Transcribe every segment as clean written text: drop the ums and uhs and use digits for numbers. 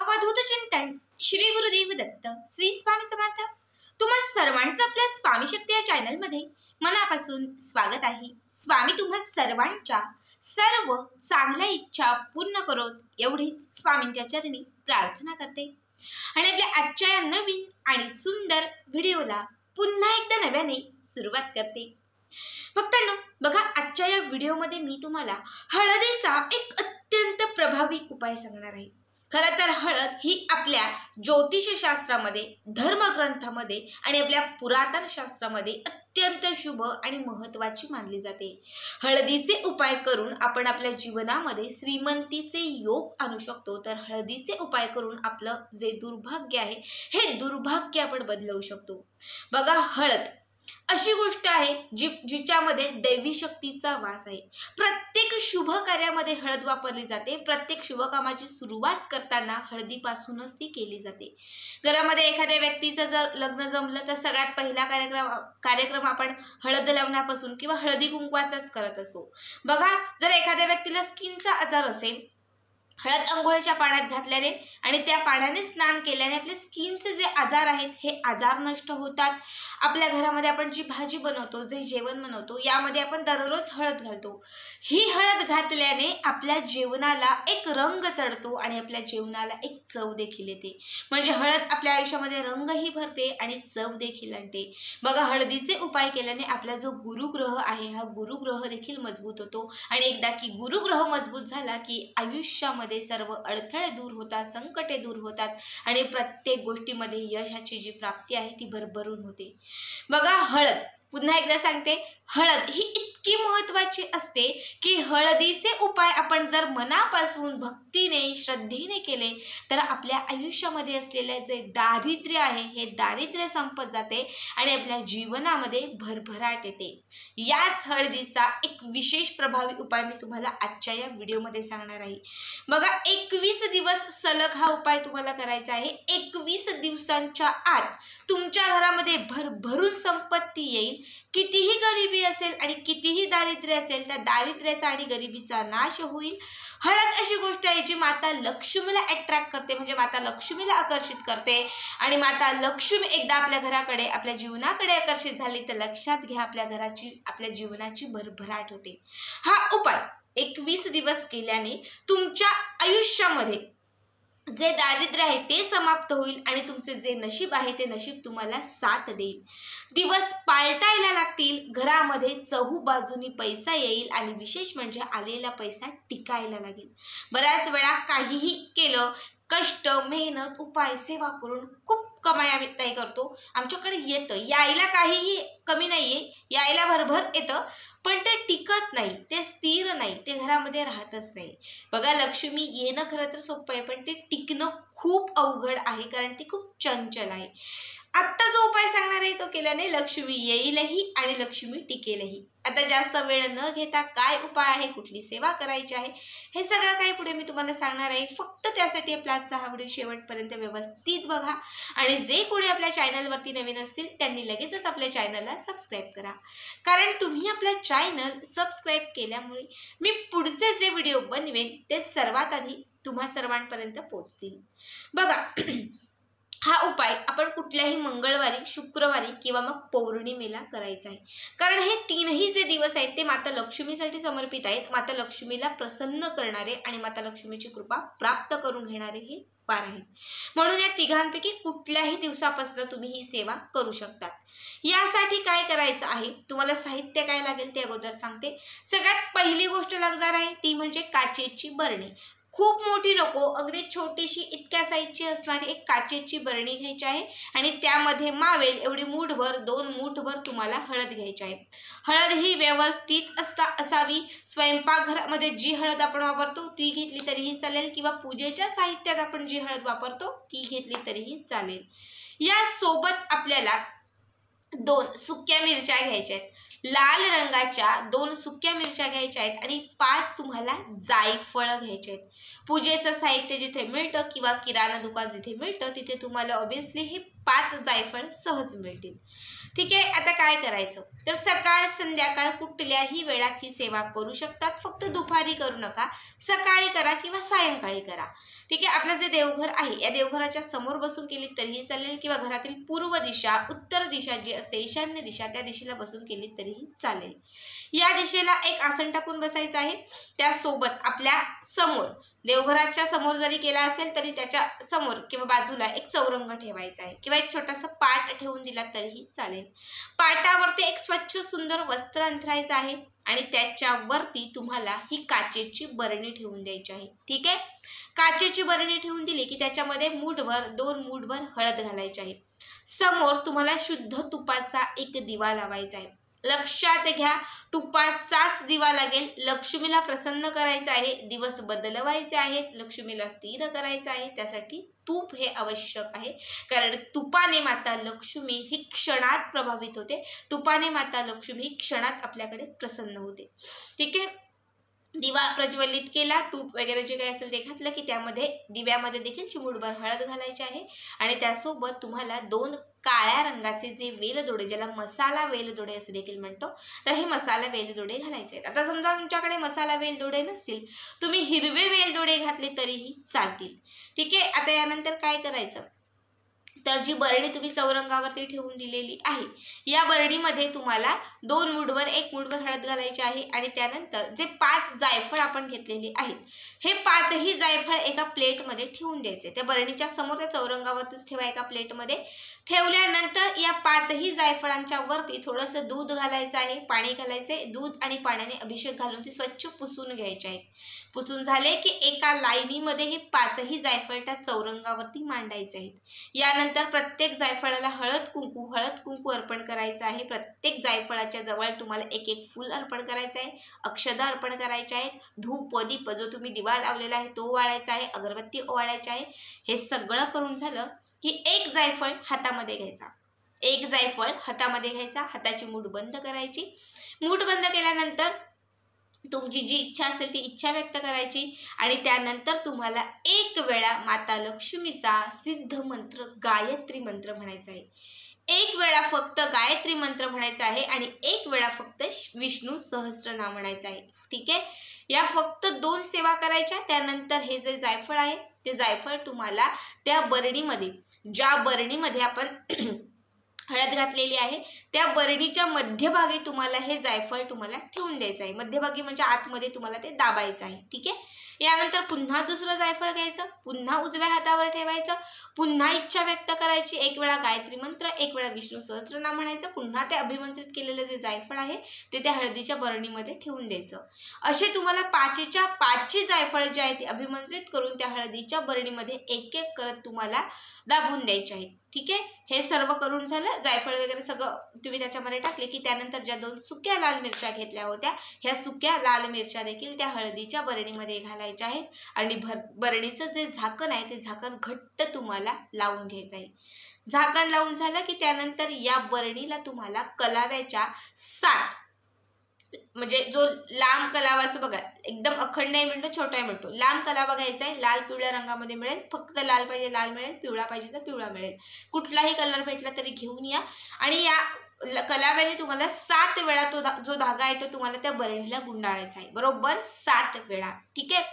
अवधूत चिंतन श्री गुरुदेव दत्त श्री स्वामी समर्थ। तुम्हा सर्वांचं आपल्या स्वामी शक्ती या चॅनल मध्ये मनापासून स्वागत आहे। स्वामी तुम्हा सर्वांच्या सर्व चांगल्या इच्छा पूर्ण करोत एवढीच स्वामींच्या चरणी प्रार्थना करते आणि आपल्या आजच्या या नवीन आणि सुंदर व्हिडिओला पुन्हा एकदा नव्याने सुरुवात करते। भक्तांनो, बघा, आजच्या या व्हिडिओमध्ये मी तुम्हाला हळदीचा एक अत्यंत प्रभावी उपाय सांगणार आहे। खरं तर हळद ही आपल्या ज्योतिषशास्त्रामध्ये, धर्मग्रंथामध्ये आणि आपल्या पुरातन शास्त्रामध्ये अत्यंत शुभ आणि महत्त्वाची मानली जाते। हळदीचे उपाय करून आपण आपल्या जीवनामध्ये श्रीमंतीचे योग आणू शकतो। तर हळदीचे उपाय करून आपलं जे दुर्भाग्य आहे हे दुर्भाग्य आपण बदलवू शकतो। बघा, हळद अशी गोष्ट आहे जिच्यामध्ये दैवी शक्तीचा वास आहे। प्रत्येक शुभ कार्यामध्ये हळद वापरली जाते। प्रत्येक शुभ कामाची सुरुवात करताना हळदीपासूनच ती केली जाते। घरामध्ये एखाद्या व्यक्तीचं जर लग्न जमलं तर सगळ्यात पहिला कार्यक्रम आपण हळद लावण्यापासून किंवा हळदी कुंकवाचाच करत असतो। बघा, जर एखाद्या व्यक्तीला स्किनचा आजार असेल, हळद अंघोळीच्या पाण्यात घातल्याने आणि त्या पाण्याने स्नान केल्याने आपले स्किनचे जे आजार आहेत हे आजार नष्ट होतात। आपल्या घरामध्ये आपण जी भाजी बनवतो, जे जेवण बनवतो, यामध्ये आपण दररोज हळद घालतो। ही हळद घातल्याने आपल्या जेवणाला एक रंग चढतो आणि आपल्या जेवणाला एक चव देखील येते। म्हणजे हळद आपल्या आयुष्यामध्ये रंगही भरते आणि चव देखील आणते। बघा, हळदीचे उपाय केल्याने आपला जो गुरुग्रह आहे हा गुरुग्रह देखील मजबूत होतो आणि एकदा की गुरुग्रह मजबूत झाला की आयुष्यामध्ये सर्व अडथळे दूर होतात, संकटे दूर होतात आणि प्रत्येक गोष्टीमध्ये यशाची जी प्राप्ती आहे ती भरभरून होते। बघा, हळद पुन्हा एकदा सांगते, हळद ही इतकी महत्त्वाची असते की हळदीचे उपाय आपण जर मनापासून भक्तीने, श्रद्धेने केले तर आपल्या आयुष्यामध्ये असलेले जे दारिद्र्य आहे हे दारिद्र्य संपत जाते आणि आपल्या जीवनामध्ये भरभराट येते। याच हळदीचा एक विशेष प्रभावी उपाय मी तुम्हाला आजच्या या व्हिडिओमध्ये सांगणार आहे। बघा, 21 दिवस सलग हा उपाय तुम्हाला करायचा आहे। 21 दिवसांच्या आत तुमच्या घरामध्ये भरभरून संपत्ती येईल। कितीही गरिबी असेल आणि कितीही दारिद्र्य असेल, त्या दारिद्र्याचा आणि गरिबीचा नाश होईल। हळद अशी गोष्ट आहे जी माता लक्ष्मीला अट्रॅक्ट करते, म्हणजे माता लक्ष्मीला आकर्षित करते आणि माता लक्ष्मी एकदा आपल्या घराकडे, आपल्या जीवनाकडे आकर्षित झाली तर लक्षात घ्या, आपल्या घराची, आपल्या जीवनाची भरभराट होते। हा उपाय 21 दिवस केल्याने तुमच्या आयुष्यामध्ये जे दारिद्र्य आहे ते समाप्त होईल आणि तुमचे जे नशीब आहे ते नशीब तुम्हाला साथ देईल। दिवस पालटायला लागतील, घरामध्ये चहूबाजूनी पैसा येईल आणि विशेष म्हणजे आलेला पैसा टिकायला लागेल। बऱ्याच वेळा काहीही केलं, कष्ट, मेहनत, उपाय, सेवा करून खूप कमाई आम्ही तय करतो, आमच्याकडे येतं, यायला काहीही कमी नाहीये, यायला भरभर येतं, पण ते टिकत नाही, ते स्थिर नाही, ते घरामध्ये राहतच नाही। बघा, लक्ष्मी येणं खरं तर सोपं आहे, पण ते टिकणं खूप अवघड आहे, कारण ती खूप चंचल आहे। आत्ता जो उपाय सांगणार आहे तो केल्याने लक्ष्मी येईलही आणि लक्ष्मी टिकेलही। आता जास्त वेळ न घेता काय उपाय आहे, कुठली सेवा करायची आहे, हे सगळं काही पुढे मी तुम्हाला सांगणार आहे। फक्त त्यासाठी आपला आजचा हा व्हिडिओ शेवटपर्यंत व्यवस्थित बघा आणि जे कोणी आपल्या चॅनलवरती नवीन असतील त्यांनी लगेचच आपल्या चॅनलला सबस्क्राईब करा, कारण तुम्ही आपल्या चॅनल सबस्क्राईब केल्यामुळे मी पुढचे जे व्हिडिओ बनवेन ते सर्वात आधी तुम्हा सर्वांपर्यंत पोहोचतील। बघा, हा उपाय आपण कुठल्याही मंगळवारी, शुक्रवारी किंवा मग पौर्णिमेला करायचा आहे, कारण हे तीनही जे दिवस आहेत ते माता लक्ष्मीसाठी समर्पित आहेत। माता लक्ष्मीला प्रसन्न करणारे आणि माता लक्ष्मीची कृपा प्राप्त करून घेणारे हे वार आहेत, म्हणून या तिघांपैकी कुठल्याही दिवसापासून तुम्ही ही सेवा करू शकतात। यासाठी काय करायचं आहे, तुम्हाला साहित्य काय लागेल ते अगोदर सांगते। सगळ्यात पहिली गोष्ट लागणार आहे ती म्हणजे काचेची बरणी। खूप मोठी नको, अगदी छोटीशी इतक्या साईजची असणारी एक काचेची बरणी घ्यायची आहे आणि त्यामध्ये मावेल एवढी मूठभर, 2 मूठभर तुम्हाला हळद घ्यायची आहे। हळद ही व्यवस्थित असावी। स्वयंपाकघरामध्ये जी हळद आपण वापरतो ती घेतली तरीही चालेल किंवा पूजेच्या साहित्यात आपण जी हळद वापरतो ती घेतली तरीही चालेल। या सोबत आपल्याला 2 सुक्या मिरच्या घ्यायच्या आहेत, लाल रंगाच्या 2 सुक्या मिरच्या घ्यायच्या आहेत आणि 5 तुम्हाला जायफळ घ्यायचे आहेत। पूजेचं साहित्य जिथे मिळतं किंवा किराणा दुकान जिथे मिळतं तिथे तुम्हाला ऑब्विसली हे 5 जायफळ सहज मिळतील. ठीक आहे. आता काय करायचं तर सकाळ संध्याकाळ कुठल्याही वेळात ही सेवा करू शकतात. फक्त दुपारी करू नका, सकाळी करा किंवा सायंकाळी करा. ठीक आहे. आपलं जे देवघर आहे या देवघराच्या समोर बसून केली तरीही चालेल किंवा घरातील पूर्व दिशा, उत्तर दिशा जी असते, ईशान्य दिशा, त्या दिशेला बसून केली तरीही चालेल. या दिशेला एक आसन टाकून बसायचं आहे. त्यासोबत आपल्या समोर, देवघराच्या समोर जरी केला असेल तरी त्याच्या समोर किंवा बाजूला एक चौरंग ठेवायचा आहे किंवा एक छोटासा पाट ठेवून दिला तरीही चालेल. पाटावरती एक स्वच्छ सुंदर वस्त्र अंथरायचं आहे आणि त्याच्यावरती तुम्हाला ही काचेची बरणी ठेवून द्यायची आहे. ठीक आहे. काचेची बरणी ठेवून दिली की त्याच्यामध्ये मूठभर 2 मूठभर हळद घालायची आहे. समोर तुम्हाला शुद्ध तुपाचा एक दिवा लावायचा आहे. लक्षात घ्या, तुपाचाच दिवा लागेल. लक्ष्मीला प्रसन्न करायचं आहे, दिवस बदलवायचे आहेत, लक्ष्मीला स्थिर करायचं आहे. त्यासाठी तूप हे आवश्यक आहे, कारण तुपाने माता लक्ष्मी ही क्षणात प्रभावित होते. तुपाने माता लक्ष्मी ही क्षणात आपल्याकडे प्रसन्न होते. ठीक आहे. दिवा प्रज्वलित केला, तूप वगैरे जे काही असेल ते घातलं की त्यामध्ये दिव्यामध्ये देखील चिमूटभर हळद घालायची आहे आणि त्यासोबत तुम्हाला 2 काळ्या रंगाचे जे वेलदोडे, ज्याला मसाला वेलदोडे असे देखील म्हणतो, तर हे मसाला वेलदोडे घालायचे आहेत. आता समजा तुमच्याकडे मसाला वेलदोडे नसतील, तुम्ही हिरवे वेलदोडे घातले तरीही चालतील. ठीक आहे. आता यानंतर काय करायचं तर जी बरणी तुम्ही चौरंगावरती ठेवून दिलेली आहे या बरणीमध्ये तुम्हाला 2 मूठभर 1 मूठभर हळद घालायची आहे आणि त्यानंतर जे 5 जायफळ आपण घेतलेले आहेत हे 5ही जायफळ एका प्लेटमध्ये ठेवून द्यायचे. त्या बरणीच्या समोर त्या चौरंगावरतीच ठेवा एका प्लेटमध्ये. ठेवल्यानंतर या 5ही जायफळांच्या वरती थोडंसं दूध घालायचं आहे, पाणी घालायचे. दूध आणि पाण्याने अभिषेक घालून ते स्वच्छ पुसून घ्यायचे आहेत. पुसून झाले की एका लाईनीमध्ये हे 5ही जायफळ त्या चौरंगावरती मांडायचे आहेत. यानंतर प्रत्येक जायफळाला हळद कुंकू अर्पण करायचं आहे. प्रत्येक जायफळाच्या जवळ तुम्हाला एक एक फूल अर्पण करायचं आहे, अक्षदा अर्पण करायच्या आहेत, धूप दीप जो तुम्ही दिवा लावलेला आहे तो ओवाळायचा आहे, अगरबत्ती ओवाळायची आहे. हे सगळं करून झालं की एक जायफळ हातामध्ये घ्यायचा. एक जायफळ हातामध्ये घ्यायचा, हाताची मूठ बंद करायची. मूठ बंद केल्यानंतर तुमची जी इच्छा असेल ती इच्छा व्यक्त करायची आणि त्यानंतर तुम्हाला 1 वेळा माता लक्ष्मीचा सिद्ध मंत्र गायत्री मंत्र म्हणायचा आहे. 1 वेळा फक्त गायत्री मंत्र म्हणायचा आहे आणि 1 वेळा फक्त विष्णू सहस्त्रनाम म्हणायचं आहे. ठीक आहे. या फक्त 2 सेवा करायच्या. त्यानंतर हे जे जायफळ आहे ते जायफळ तुम्हाला त्या बरणीमध्ये, ज्या बरणीमध्ये आपण हळद घातलेली आहे त्या बरणीच्या मध्यभागी तुम्हाला हे जायफळ तुम्हाला ठेवून द्यायचं आहे. मध्यभागी म्हणजे आतमध्ये तुम्हाला ते दाबायचं आहे. ठीक आहे. यानंतर पुन्हा दुसरं जायफळ घ्यायचं, पुन्हा उजव्या हातावर ठेवायचं, पुन्हा इच्छा व्यक्त करायची. 1 वेळा गायत्री मंत्र, 1 वेळा विष्णू सहस्त्रनाम म्हणायचं. पुन्हा ते अभिमंत्रित केलेलं जे जायफळ आहे ते त्या हळदीच्या बरणीमध्ये ठेवून द्यायचं. असे तुम्हाला 5च्या 5 जायफळ जे आहे ते अभिमंत्रित करून त्या हळदीच्या बरणीमध्ये एक एक करत तुम्हाला दाबून द्यायचे आहेत. ठीक आहे. हे सर्व करून झालं. जायफळ वगैरे सगळं तुम्ही त्याच्यामध्ये टाकले की त्यानंतर ज्या 2 सुक्या लाल मिरच्या घेतल्या होत्या ह्या सुक्या लाल मिरच्या देखील त्या हळदीच्या बरणीमध्ये घालायच्या आहेत आणि बरणीचं जे झाकण आहे ते झाकण घट्ट तुम्हाला लावून घ्यायचं आहे. झाकण लावून झालं की त्यानंतर या बरणीला तुम्हाला कलाव्याच्या 7, म्हणजे जो लांब कलावा असं बघा, एकदम अखंड आहे म्हणतो, छोटा आहे म्हणतो, लांब कलावा घ्यायचा आहे. लाल पिवळ्या रंगामध्ये मिळेल. फक्त लाल पाहिजे लाल मिळेल, पिवळा पाहिजे तर पिवळा मिळेल. कुठलाही कलर भेटला तरी घेऊन या आणि या कलाव्याने तुम्हाला 7 वेळा तो जो धागा आहे तो तुम्हाला त्या बरणीला गुंडाळायचा आहे. बरोबर 7 वेळा. ठीक आहे.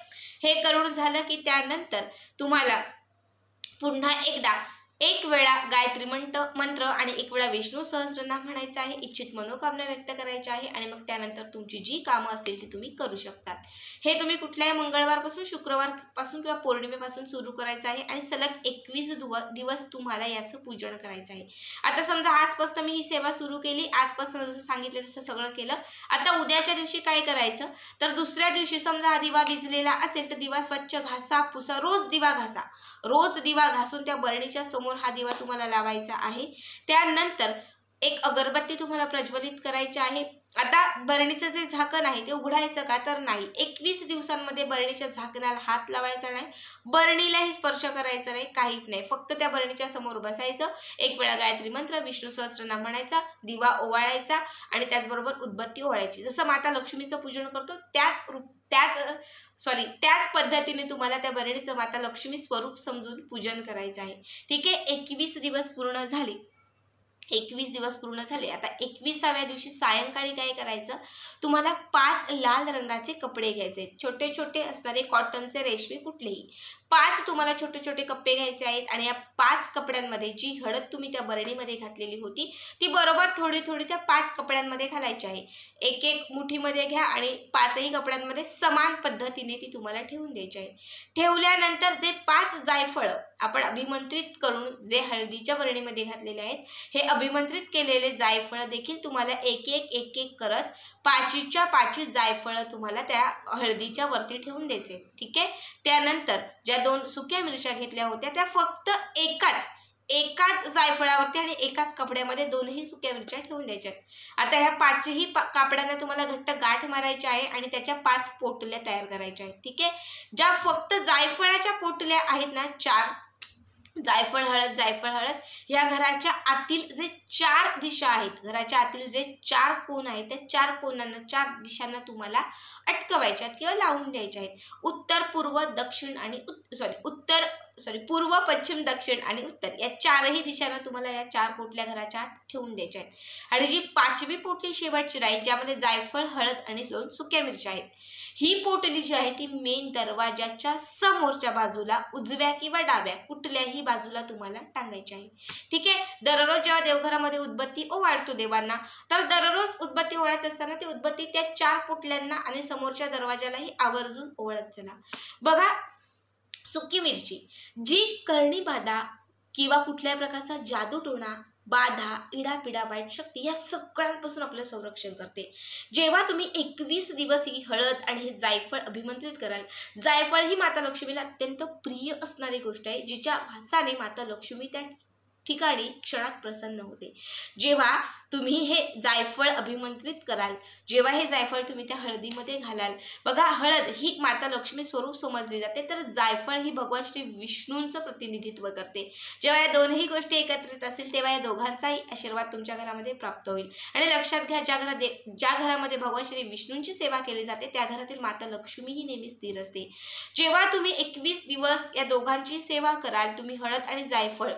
हे करून झालं की त्यानंतर तुम्हाला पुन्हा एकदा 1 वेळा गायत्री मंत्र आणि 1 वेळा विष्णू सहस्त्रनाम म्हणायचं आहे. इच्छित मनोकामना व्यक्त करायची आहे आणि मग त्यानंतर तुमची जी कामं असतील ती तुम्ही करू शकतात. हे तुम्ही कुठल्याही मंगळवारपासून, शुक्रवारपासून किंवा पौर्णिमेपासून सुरू करायचं आहे आणि सलग 21 दिवस तुम्हाला याचं पूजन करायचं आहे. आता समजा आजपासून मी ही सेवा सुरू केली, आजपासून जसं सांगितलं तसं सगळं केलं. आता उद्याच्या दिवशी काय करायचं तर दुसऱ्या दिवशी समजा हा दिवा भिजलेला असेल तर दिवा स्वच्छ घासा, पुसा. रोज दिवा घासा. रोज दिवा घासून त्या बरणीच्या समोर हा दिवा तुम्हाला लावायचा आहे. त्यानंतर एक अगरबत्ती तुम्हाला प्रज्वलित करायची आहे. आता बरणीचं जे झाकण आहे ते उघडायचं का, तर नाही. 21 दिवसांमध्ये बरणीच्या झाकणाला हात लावायचा नाही, बरणीलाही स्पर्श करायचा नाही, काहीच नाही. फक्त त्या बरणीच्या समोर बसायचं, एक वेळा गायत्री मंत्र, विष्णू सहस्त्रनाम म्हणायचा, दिवा ओवाळायचा आणि त्याचबरोबर उदबत्ती ओवाळायची. जसं माता लक्ष्मीचं पूजन करतो त्याच पद्धतीने तुम्हाला त्या बरणीचं माता लक्ष्मी स्वरूप समजून पूजन करायचं आहे. ठीक आहे. 21 दिवस पूर्ण झाले. 21 दिवस पूर्ण झाले. आता 21व्या दिवशी सायंकाळी काय करायचं, तुम्हाला 5 लाल रंगाचे कपडे घ्यायचे, छोटे छोटे असणारे कॉटनचे, रेशमी कुठलेही 5 तुम्हाला छोटे छोटे कप्पे घ्यायचे आहेत. आणि या 5 कपड्यांमध्ये जी हळद तुम्ही त्या बरणीमध्ये घातलेली होती ती बरोबर थोडी थोडी त्या 5 कपड्यांमध्ये घालायची आहे. एक एक मुठीमध्ये घ्या आणि 5ही कपड्यांमध्ये समान पद्धतीने ती तुम्हाला ठेवून द्यायची आहे. ठेवल्यानंतर जे 5 जायफळ आपण अभिमंत्रित करून जे हळदीच्या बरणीमध्ये घातलेले आहेत, हे अभिमंत्रित केलेले जायफळ देखील तुम्हाला एक एक करत 5च्या 5 जायफळ तुम्हाला त्या हळदीच्या वरती ठेवून द्यायचे. ठीक आहे. त्यानंतर ज्या 2 सुक्या मिरच्या घेतल्या होत्या त्या फक्त एकाच जायफळावरती आणि एकाच कपड्यामध्ये 2ही सुक्या मिरच्या ठेवून द्यायच्यात. आता ह्या 5ही कापड्यांना तुम्हाला घट्ट गाठ मारायची आहे आणि त्याच्या 5 पोटल्या तयार करायच्या आहेत. ठीक आहे. ज्या फक्त जायफळाच्या पोटल्या आहेत ना 4, जायफळ हळद या घराच्या आतील जे 4 दिशा आहेत, घराच्या आतील जे 4 कोण आहेत, त्या 4 कोणांना 4 दिशांना तुम्हाला अटकवायच्या आहेत किंवा लावून द्यायच्या आहेत. उत्तर, पूर्व, दक्षिण आणि पूर्व, पश्चिम, दक्षिण आणि उत्तर या 4ही दिशांना तुम्हाला या 4 पोटल्या घराच्या आत ठेवून द्यायच्या आहेत. आणि जी 5वी पोटली शेवटची राहील, ज्यामध्ये जायफळ, हळद आणि 2 सुक्या मिरच्या आहेत, ही पोटली जी आहे ती मेन दरवाजाच्या समोरच्या बाजूला उजव्या किंवा डाव्या कुठल्याही बाजूला तुम्हाला टांगायची आहे. ठीक आहे. दररोज जेव्हा देवघरामध्ये उदबत्ती ओवाळतो देवांना, तर दररोज उदबत्ती ओवाळत असताना ती उदबत्ती त्या 4 पोटल्यांना आणि समोरच्या दरवाजालाही आवर्जून ओवाळत चला. बघा, सुकी मिरची जी करणी बाधा किंवा कुठल्याही प्रकारचा जादूटोणा, बाधा, इडापिडा, वाईट शक्ती या सगळ्यांपासून आपलं संरक्षण करते. जेव्हा तुम्ही 21 दिवस ही हळद आणि हे जायफळ अभिमंत्रित कराल, जायफळ ही माता लक्ष्मीला अत्यंत प्रिय असणारी गोष्ट आहे, जिच्या वासाने माता लक्ष्मी त्या ठिकाणी क्षणात प्रसन्न होते. जेव्हा तुम्ही हे जायफळ अभिमंत्रित कराल, जेव्हा हे जायफळ तुम्ही त्या हळदीमध्ये घालाल, बघा हळद ही माता लक्ष्मी स्वरूप समजली जाते, तर जायफळ ही भगवान श्री विष्णूंचं प्रतिनिधित्व करते. जेव्हा या दोन्ही गोष्टी एकत्रित असतील तेव्हा या दोघांचाही आशीर्वाद तुमच्या घरामध्ये प्राप्त होईल. आणि लक्षात घ्या, ज्या घरामध्ये भगवान श्री विष्णूंची सेवा केली जाते त्या घरातील माता लक्ष्मी ही नेहमी स्थिर असते. जेव्हा तुम्ही 21 दिवस या दोघांची सेवा कराल, तुम्ही हळद आणि जायफळ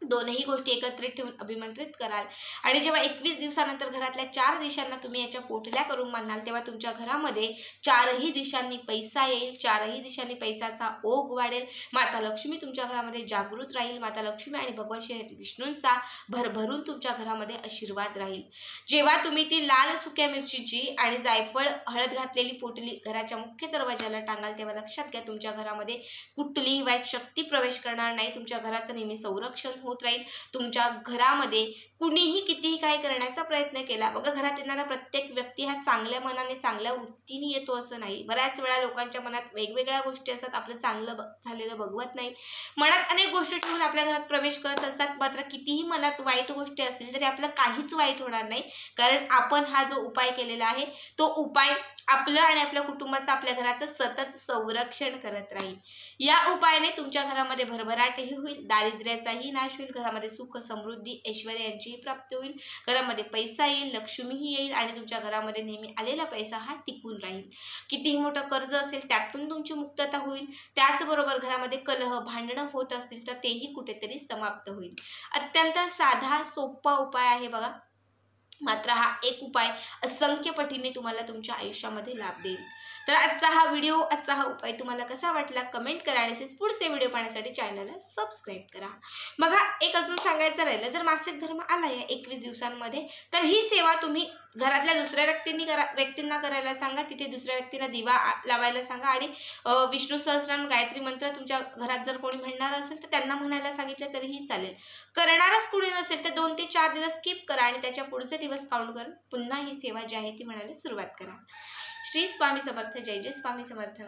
दोनही गोष्टी एकत्रित ठेवून अभिमंत्रित कराल आणि जेव्हा 21 दिवसानंतर घरातल्या 4 दिशांना तुम्ही याच्या पोटल्या करून मानाल, तेव्हा तुमच्या घरामध्ये 4ही दिशांनी पैसा येईल, 4ही दिशांनी पैशाचा ओघ वाढेल, माता लक्ष्मी तुमच्या घरामध्ये जागृत राहील, माता लक्ष्मी आणि भगवान श्री विष्णूंचा भरभरून तुमच्या घरामध्ये आशीर्वाद राहील. जेव्हा तुम्ही ती लाल सुक्या मिरचीची आणि जायफळ हळद घातलेली पोटली घराच्या मुख्य दरवाजाला टांगाल, तेव्हा लक्षात घ्या तुमच्या घरामध्ये कुठलीही वाईट शक्ती प्रवेश करणार नाही, तुमच्या घराचं नेहमी संरक्षण होत राहील. तुमच्या घरामध्ये कुणीही कितीही काही करण्याचा प्रयत्न केला, बघा घरात येणारा प्रत्येक व्यक्ती हा चांगल्या मनाने चांगल्या वृत्तीने येतो असं नाही. बऱ्याच वेळा लोकांच्या मनात वेगवेगळ्या गोष्टी असतात, आपलं चांगलं झालेलं बघवत नाही, मनात अनेक गोष्टी ठेवून आपल्या घरात प्रवेश करत असतात. मात्र कितीही मनात वाईट गोष्टी असतील तरी आपलं काहीच वाईट होणार नाही, कारण आपण हा जो उपाय केलेला आहे तो उपाय आपलं आणि आपल्या कुटुंबाचं, आपल्या घराचं सतत संरक्षण करत राहील. या उपायाने तुमच्या घरामध्ये भरभराटही होईल, दारिद्र्याचाही नाश होईल, घरामध्ये सुख, समृद्धी, ऐश्वर्य यांचीही प्राप्ती होईल, घरामध्ये पैसा येईल, लक्ष्मीही येईल आणि तुमच्या घरामध्ये नेहमी आलेला पैसा हा टिकून राहील. कितीही मोठं कर्ज असेल त्यातून तुमची मुक्तता होईल, त्याचबरोबर घरामध्ये कलह, भांडणं होत असतील तर तेही कुठेतरी समाप्त होईल. अत्यंत साधा सोपा उपाय आहे बघा, मात्र हा एक उपाय असंख्य पटीने तुम्हाला तुमच्या आयुष्यामध्ये लाभ देईल. तर आजचा हा उपाय तुम्हाला कसा वाटला कमेंट करा आणि पुढचे व्हिडिओ पाहण्यासाठी चॅनलला सबस्क्राईब करा. बघा, एक अजून सांगायचं राहिलं, जर मासिक धर्म आला या 21 दिवसांमध्ये तर ही सेवा तुम्ही घरातल्या दुसऱ्या व्यक्तींना करायला सांगा, तिथे दुसऱ्या व्यक्तीला दिवा लावायला सांगा आणि विष्णू सहस्त्रनाम, गायत्री मंत्र तुमच्या घरात जर कोणी म्हणणार असेल तर त्यांना म्हणायला सांगितलं तरीही चालेल. करणारच कोणी नसेल तर 2 ते 4 दिवस स्किप करा आणि त्याच्या पुढचे दिवस काउंट करून पुन्हा ही सेवा जी आहे ती म्हणायला सुरुवात करा. श्री स्वामी समर्थ. जय जय स्वामी समर्थ.